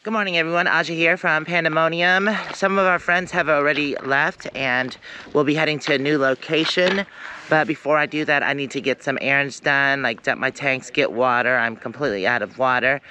Good morning, everyone. Aja here from Panda Monium. Some of our friends have already left and we'll be heading to a new location. But before I do that, I need to get some errands done, like dump my tanks, get water. I'm completely out of water.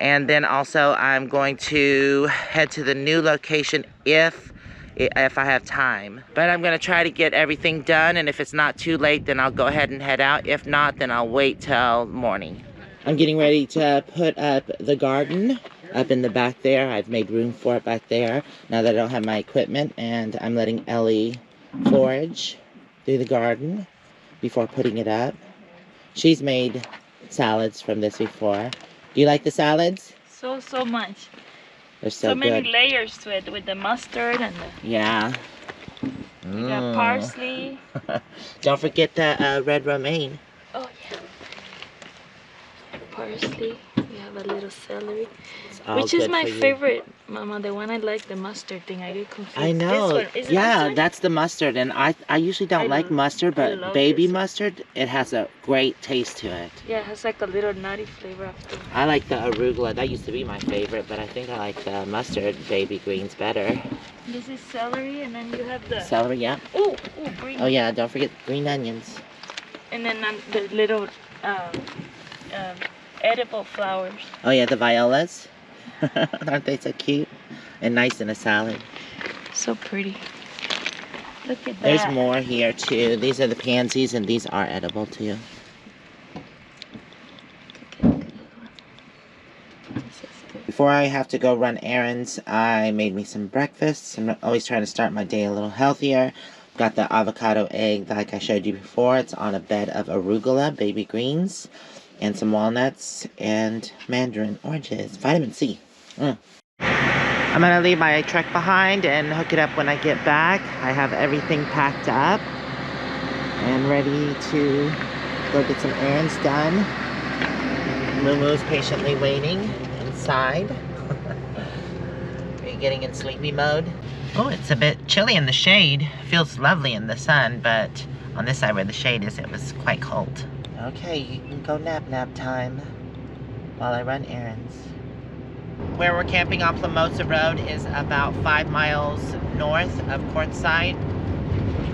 And then also I'm going to head to the new location if I have time. But I'm gonna try to get everything done, and if it's not too late, then I'll go ahead and head out. If not, then I'll wait till morning. I'm getting ready to put up the garden up in the back there. I've made room for it back there now that I don't have my equipment, and I'm letting Ellie forage through the garden before putting it up. She's made salads from this before. Do you like the salads? So much. They're so good. Many layers to it with the mustard and the... Yeah. You got parsley. Don't forget the red romaine. Oh yeah. Parsley. We have a little celery. Which is my favorite, Mama. The one I like, the mustard thing. I get confused. I know. Yeah, that's the mustard. And I usually don't like mustard, but baby mustard, it has a great taste to it. Yeah, it has like a little nutty flavor after. I like the arugula. That used to be my favorite, but I think I like the mustard baby greens better. This is celery, and then you have the... Celery, yeah. Oh, green. Oh yeah, don't forget green onions. And then the little edible flowers. Oh yeah, the violas. Aren't they so cute and nice in a salad? So pretty. Look at that. There's more here too. These are the pansies, and these are edible too. Before I have to go run errands, I made me some breakfast. I'm always trying to start my day a little healthier. Got the avocado egg like I showed you before. It's on a bed of arugula, baby greens, and some walnuts and mandarin oranges. Vitamin C. I'm gonna leave my truck behind and hook it up when I get back. I have everything packed up and ready to go get some errands done. Moo-moo's patiently waiting inside. Are you getting in sleepy mode? Oh, it's a bit chilly in the shade. Feels lovely in the sun, but on this side where the shade is, it was quite cold. Okay, you can go nap time while I run errands. Where we're camping on Plamosa Road is about 5 miles north of Quartzsite,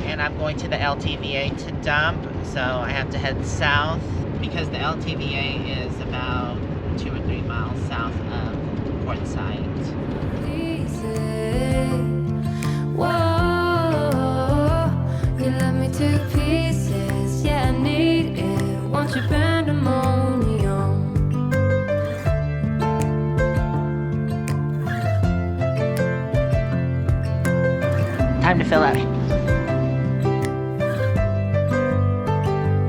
and I'm going to the LTVA to dump, so I have to head south because the LTVA is about 2 or 3 miles south of Quartzsite. Whoa, you love me to pieces, yeah, I need it. Want your pandemonium. Time to fill up.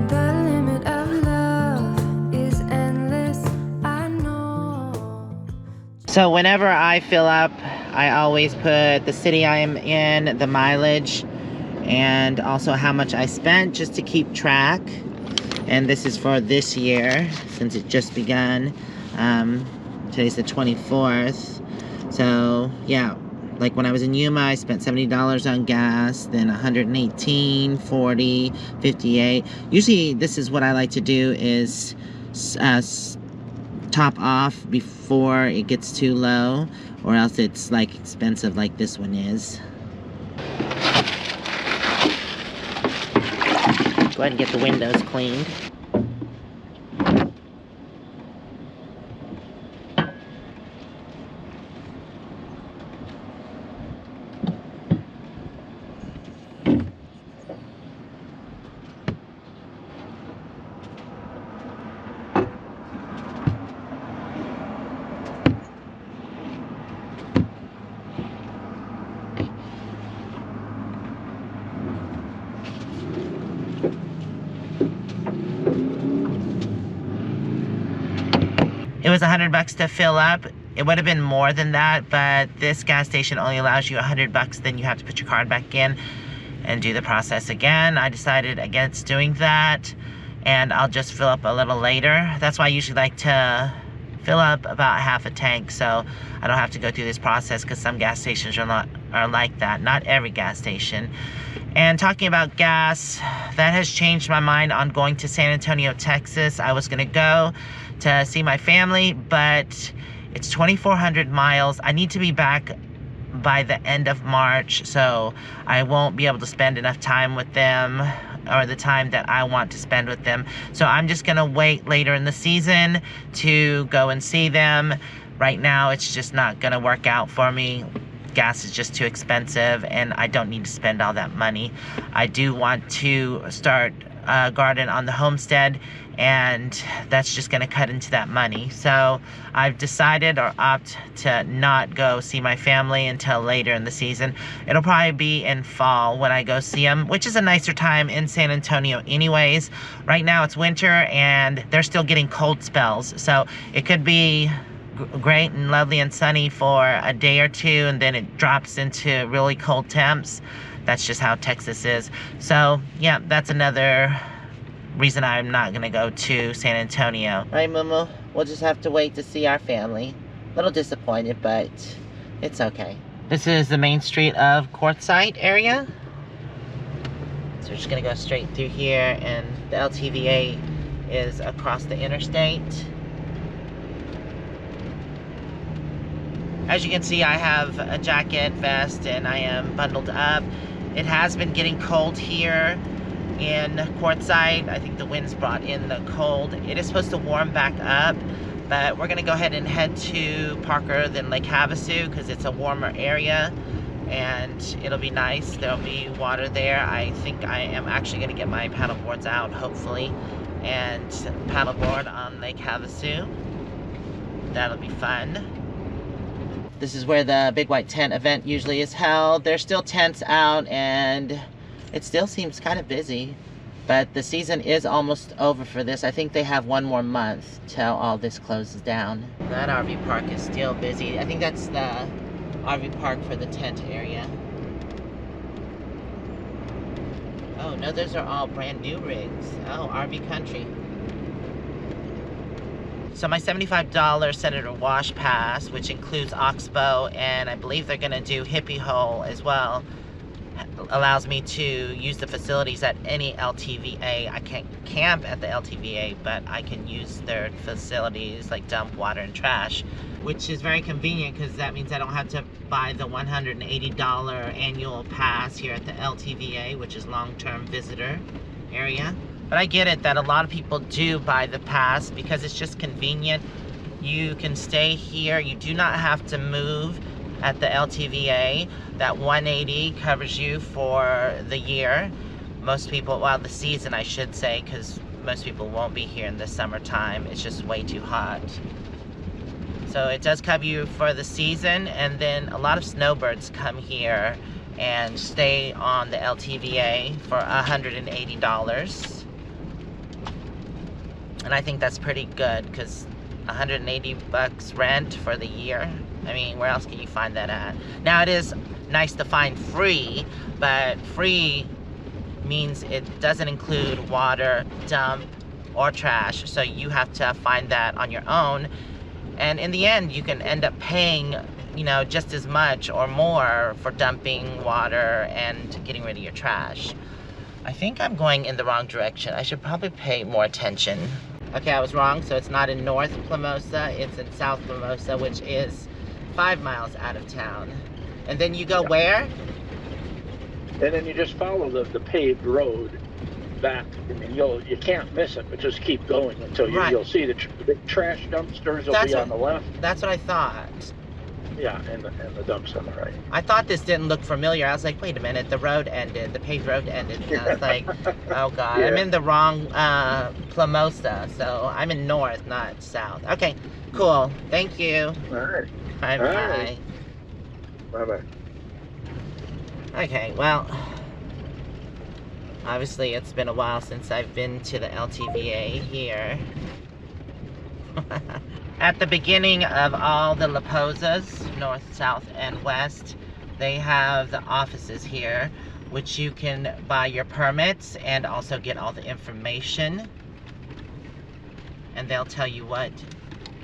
The limit of love is endless, I know. So whenever I fill up, I always put the city I am in, the mileage, and also how much I spent, just to keep track. And this is for this year, since it just begun. Today's the 24th. So yeah, like when I was in Yuma, I spent $70 on gas, then $118, $40, $58. Usually this is what I like to do, is top off before it gets too low, or else it's like expensive like this one is. Go ahead and get the windows cleaned. It was $100 to fill up. It would have been more than that, but this gas station only allows you $100. Then you have to put your card back in and do the process again. I decided against doing that, and I'll just fill up a little later. That's why I usually like to fill up about half a tank, so I don't have to go through this process, because some gas stations are like that. Not every gas station. And talking about gas, that has changed my mind on going to San Antonio, Texas. I was gonna go to see my family, but It's 2,400 miles. I need to be back by the end of March, so I won't be able to spend enough time with them, or the time that I want to spend with them. So I'm just gonna wait later in the season to go and see them. Right now, it's just not gonna work out for me. Gas is just too expensive, and I don't need to spend all that money. I do want to start a garden on the homestead, and that's just gonna cut into that money. So I've decided or opt to not go see my family until later in the season. It'll probably be in fall when I go see them, which is a nicer time in San Antonio anyways. Right now it's winter and they're still getting cold spells, so it could be great and lovely and sunny for a day or two, and then it drops into really cold temps. That's just how Texas is. So yeah, that's another reason I'm not gonna go to San Antonio. All right, Moo-moo, we'll just have to wait to see our family. A little disappointed, but it's okay. This is the main street of Quartzsite area. So we're just gonna go straight through here, and the LTVA is across the interstate. As you can see, I have a jacket, vest, and I am bundled up. It has been getting cold here in Quartzsite. I think the winds brought in the cold. It is supposed to warm back up, but we're gonna go ahead and head to Parker, then Lake Havasu, because it's a warmer area and it'll be nice. There'll be water there. I think I am actually gonna get my paddle boards out, hopefully, and paddleboard on Lake Havasu. That'll be fun. This is where the Big White Tent event usually is held. There's still tents out, and it still seems kind of busy, but the season is almost over for this. I think they have one more month till all this closes down. That RV park is still busy. I think that's the RV park for the tent area. Oh no, those are all brand new rigs. Oh, RV Country. So my $75 Senator Wash Pass, which includes Oxbow, and I believe they're gonna do Hippie Hole as well, allows me to use the facilities at any LTVA. I can't camp at the LTVA, but I can use their facilities like dump water and trash, which is very convenient because that means I don't have to buy the $180 annual pass here at the LTVA, which is long-term visitor area. But I get it that a lot of people do buy the pass because it's just convenient. You can stay here. You do not have to move at the LTVA. That $180 covers you for the year. Most people, well, the season I should say, because most people won't be here in the summertime. It's just way too hot. So it does cover you for the season, and then a lot of snowbirds come here and stay on the LTVA for $180. And I think that's pretty good, because $180 rent for the year. I mean, where else can you find that at? Now, it is nice to find free, but free means it doesn't include water, dump, or trash. So you have to find that on your own. And in the end, you can end up paying, you know, just as much or more for dumping water and getting rid of your trash. I think I'm going in the wrong direction. I should probably pay more attention. Okay, I was wrong. So it's not in North Plamosa, it's in South Plamosa, which is 5 miles out of town. And then you go where? And then you just follow the paved road back. I mean, you can't miss it, but just keep going until you'll see the big trash dumpsters will be on the left. That's what I thought. Yeah, and the dumps on the right. I thought this didn't look familiar. I was like, wait a minute, the road ended, the paved road ended. And I was like, oh God, yeah. I'm in the wrong Plamosa, so I'm in North, not South. Okay, cool. Thank you. All right. Bye bye. Right. Bye bye. Okay, well, obviously it's been a while since I've been to the LTVA here. At the beginning of all the La Posas, north, south, and west, they have the offices here, which you can buy your permits and also get all the information. And they'll tell you what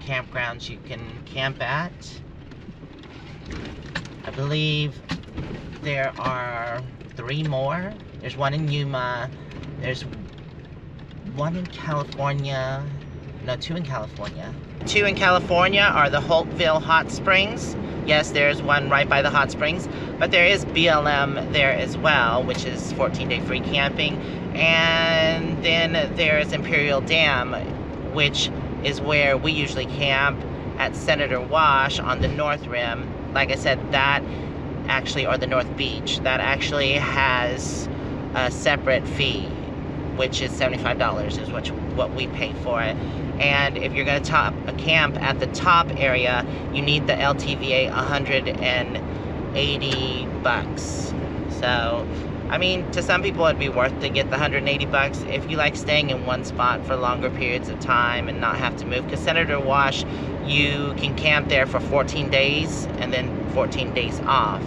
campgrounds you can camp at. I believe there are 3 more. There's one in Yuma. There's one in California. no, 2 in California. 2 in California are the Holtville Hot Springs. Yes, there's one right by the hot springs, but there is BLM there as well, which is 14-day free camping. And then there's Imperial Dam, which is where we usually camp at Senator Wash on the North Rim. Like I said, that actually, or the North Beach, that actually has a separate fee, which is $75 is what we pay for it. And if you're going to camp at the top area, you need the LTVA $180. So, I mean, to some people it'd be worth to get the $180 if you like staying in one spot for longer periods of time and not have to move. Because Senator Wash, you can camp there for 14 days and then 14 days off.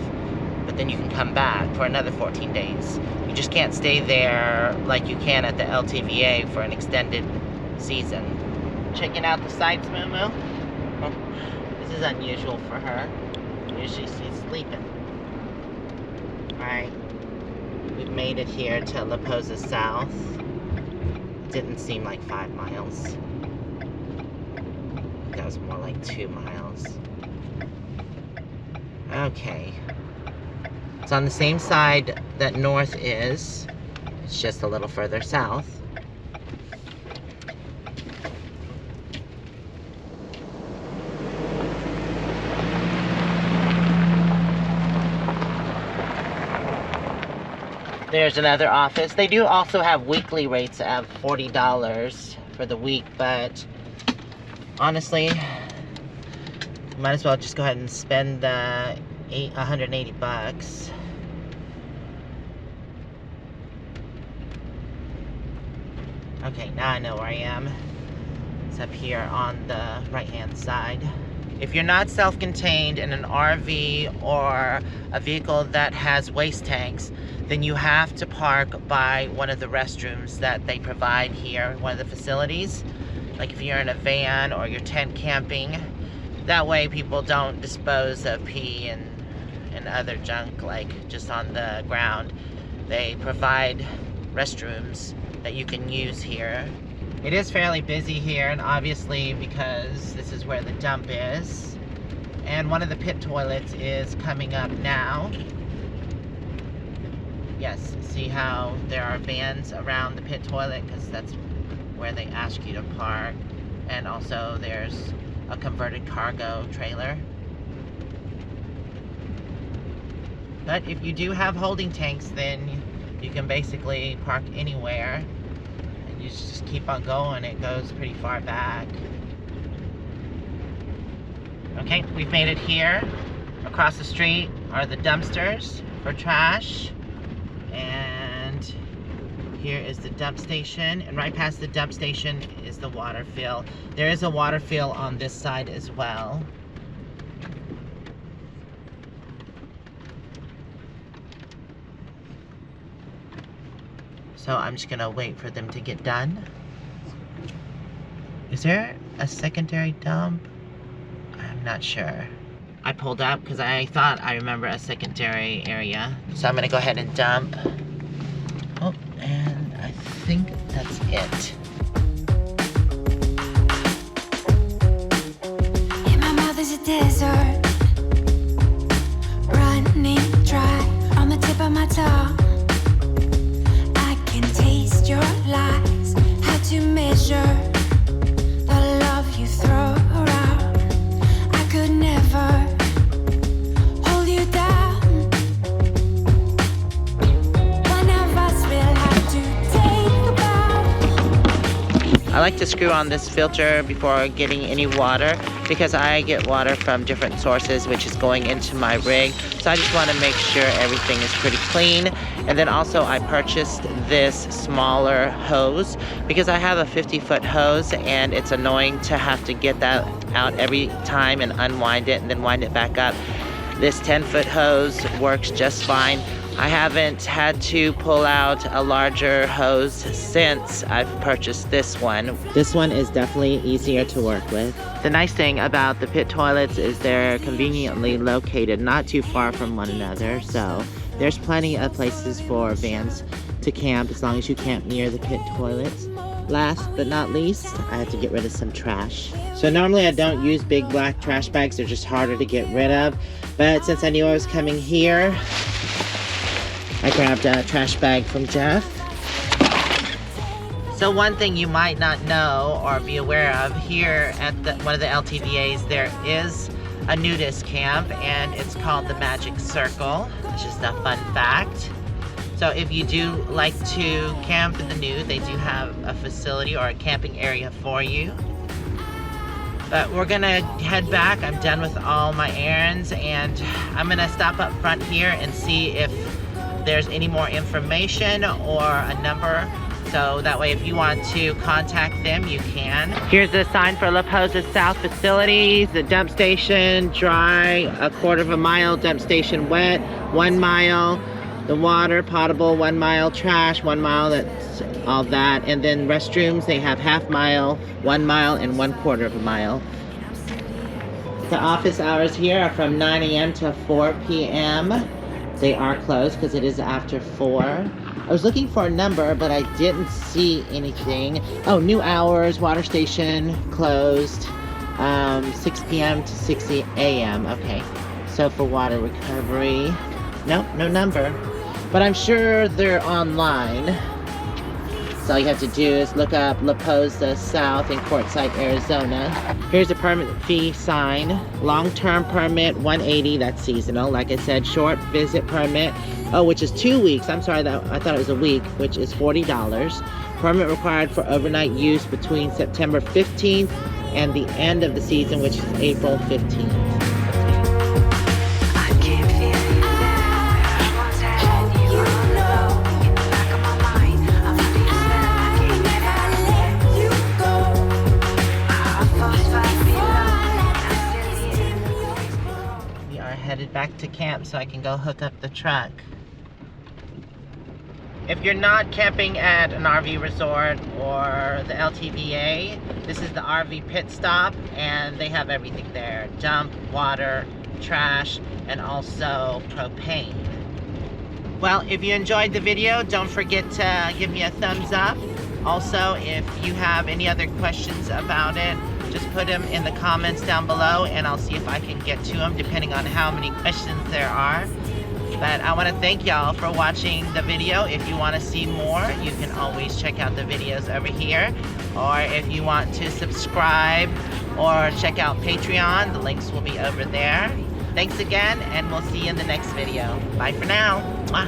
But then you can come back for another 14 days. You just can't stay there like you can at the LTVA for an extended season. Checking out the sights, moo-moo? This is unusual for her. Usually she's sleeping. Alright. We've made it here to La Posa South. It didn't seem like 5 miles. That was more like 2 miles. Okay. It's on the same side that north is. It's just a little further south. There's another office. They do also have weekly rates of $40 for the week, but honestly, you might as well just go ahead and spend the $180. Okay, now I know where I am. It's up here on the right-hand side. If you're not self-contained in an RV or a vehicle that has waste tanks, then you have to park by one of the restrooms that they provide here, one of the facilities. Like if you're in a van or you're tent camping, that way people don't dispose of pee and other junk like just on the ground. They provide restrooms that you can use here. It is fairly busy here, and obviously because this is where the dump is. And one of the pit toilets is coming up now. Yes, see how there are vans around the pit toilet, because that's where they ask you to park. And also there's a converted cargo trailer. But if you do have holding tanks, then you can basically park anywhere. And you just keep on going. It goes pretty far back. Okay, we've made it here. Across the street are the dumpsters for trash. And here is the dump station. And right past the dump station is the water fill. There is a water fill on this side as well. So I'm just gonna wait for them to get done. Is there a secondary dump? I'm not sure. I pulled up because I thought I remember a secondary area. So I'm gonna go ahead and dump. Oh, and I think that's it. In my mouth is a desert, running dry on the tip of my tongue. I can taste your lies, how to measure the love you throw around. I could never hold you down. One of us will have to take a bow. I like to screw on this filter before getting any water because I get water from different sources, which is going into my rig. So I just want to make sure everything is pretty clean. And then also I purchased this smaller hose because I have a 50-foot hose and it's annoying to have to get that out every time and unwind it and then wind it back up. This 10-foot hose works just fine. I haven't had to pull out a larger hose since I've purchased this one. This one is definitely easier to work with. The nice thing about the pit toilets is they're conveniently located not too far from one another, so there's plenty of places for vans to camp as long as you camp near the pit toilets. last but not least, I have to get rid of some trash. So normally I don't use big black trash bags. They're just harder to get rid of. But since I knew I was coming here, I grabbed a trash bag from Jeff. So one thing you might not know or be aware of, here at one of the LTVAs, there is a nudist camp, and it's called the Magic Circle. It's just a fun fact. So if you do like to camp in the nude, they do have a facility or a camping area for you. But we're gonna head back. I'm done with all my errands, and I'm gonna stop up front here and see if there's any more information or a number. So that way if you want to contact them, you can. Here's the sign for La Posa South facilities. The dump station, dry, 1/4 mile. Dump station, wet, 1 mile. The water, potable, 1 mile. Trash, 1 mile. That's all that. And then restrooms, they have 1/2 mile, 1 mile, and 1/4 mile. The office hours here are from 9 a.m. to 4 p.m. They are closed because it is after 4. I was looking for a number, but I didn't see anything. Oh, new hours, water station closed, 6 p.m. to 6 a.m. Okay, so for water recovery, nope, no number. But I'm sure they're online. So all you have to do is look up La Posa South in Quartzsite, Arizona. Here's a permit fee sign. Long-term permit, $180, that's seasonal. Like I said, short visit permit, oh, which is 2 weeks. I'm sorry, I thought it was a week, which is $40. Permit required for overnight use between September 15th and the end of the season, which is April 15th. Headed back to camp so I can go hook up the truck. If you're not camping at an RV resort or the LTVA, this is the RV pit stop, and they have everything there. Dump, water, trash, and also propane. Well, if you enjoyed the video, don't forget to give me a thumbs up. Also, if you have any other questions about it, just put them in the comments down below, and I'll see if I can get to them depending on how many questions there are. But I want to thank y'all for watching the video. If you want to see more, you can always check out the videos over here. Or if you want to subscribe or check out Patreon, the links will be over there. Thanks again, and we'll see you in the next video. Bye for now. Mwah.